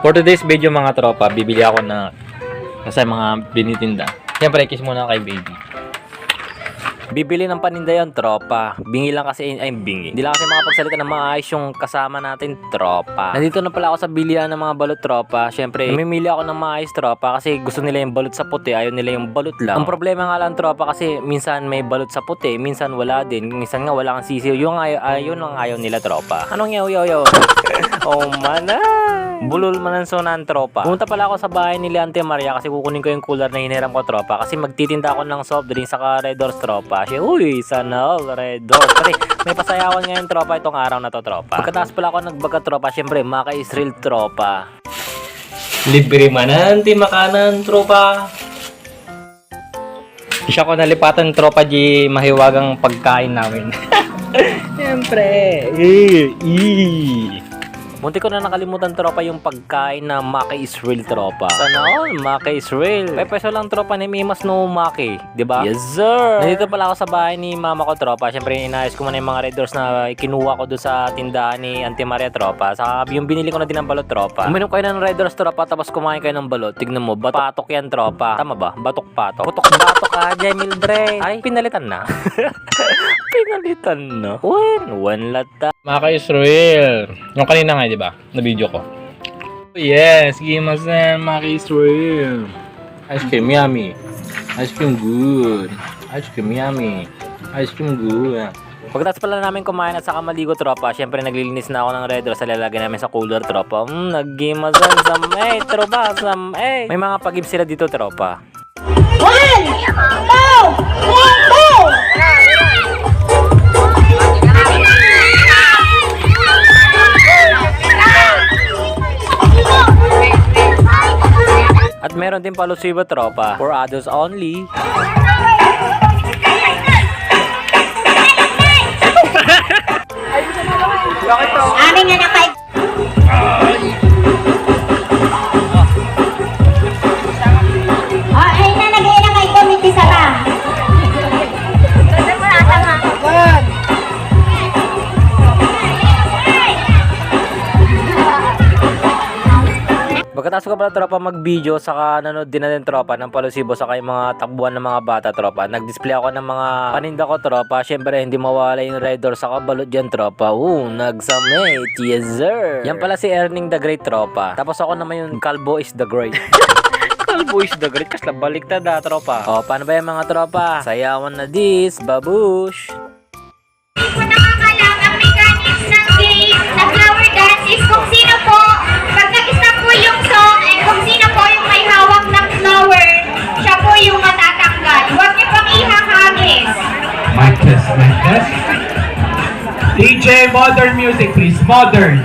For today's video mga tropa, bibili ako na sa mga binitinda. Siyempre, kiss muna kay baby. Bibili ng paninda yon tropa. Bingi lang kasi, bingi. Hindi lang kasi makapagsalita ng maayos yung kasama natin, tropa. Nandito na pala ako sa bilihan ng mga balot, tropa. Siyempre, namimili ako ng maayos, tropa, kasi gusto nila yung balot sa puti, ayaw nila yung balot lang. Ang problema nga lang, tropa, kasi minsan may balot sa puti, minsan wala din. Minsan nga wala kang sisiyo. Yung yun ang ayaw nila, tropa. Anong yaw? Oh, mana. Bulol manansonan, tropa. Pumunta pala ako sa bahay ni Ante Maria kasi kukunin ko yung cooler na hiniram ko, tropa. Kasi magtitinda ako ng soft drinks saka Red Doors, tropa. Uy, sana all Red Doors. Kasi may pasayawan ngayon, tropa, itong araw na to, tropa. Pagkatapos pala ako nagbaga, tropa, syempre, Maka Israel, tropa. Libre mananti makanan, tropa. Siya ko nalipatan, tropa, di mahiwagang pagkain namin. Siyempre. Munti ko na nakalimutan, tropa, yung pagkain na Maka Israel, tropa. Sana all, Maka Israel. Peso lang, tropa, ni Mimas no Maki. Diba? Yes, sir! Nandito pala ako sa bahay ni mama ko, tropa. Siyempre, inayos ko muna yung mga Red Doors na kinuha ko doon sa tindahan ni Ante Maria, tropa. Saka yung binili ko na din ng balot, tropa. Uminom kayo ng Red Doors, tropa, tapos kumain kayo ng balot. Tignan mo, batok yan, tropa. Tama ba? Batok-patok. Putok-batok ka, Jamil Bre. Ay, pinalitan na. Pinalitan na. One lata. Maka Israel. Yung kanina nga, di ba? Na video ko. Yes, gimasen, Maka Israel. Ice cream yummy. Ice cream good. Ice cream yummy. Ice cream good. Pagkatapos pala namin kumain at saka maligo, tropa, syempre naglilinis na ako ng Red Doors sa lalagay namin sa cooler, tropa. Nag-gimasan sa tropa, sa May mga pag-give sila dito, tropa. One, go, go. At meron din palusibo, tropa. For adults only. Amin na nakay. Ay na nagay na kay committee sara. Pagkatapos ko pala, tropa, mag-video, saka nanood din na din, tropa, ng palusibo saka yung mga takbuhan ng mga bata, tropa. Nag-display ako ng mga paninda ko, tropa. Siyempre, hindi mawala yung Red Doors saka balot dyan, tropa. Nagsamit. Yes, sir. Yan pala si Erning the Great, tropa. Tapos ako naman yung Calbo is the Great. Calbo is the Great. Kasla baliktad, tropa. O, paano ba yung mga tropa? Sayawan na this, babush. Kung nakakalam ang mechanics ng game na flower dance is kung sino po, pag nag-stop po yung song, and kung sino po yung may hawak ng flower, siya po yung matatanggal. Huwag niyo pang ihahagis. Mic test, mic test. DJ, modern music please, modern.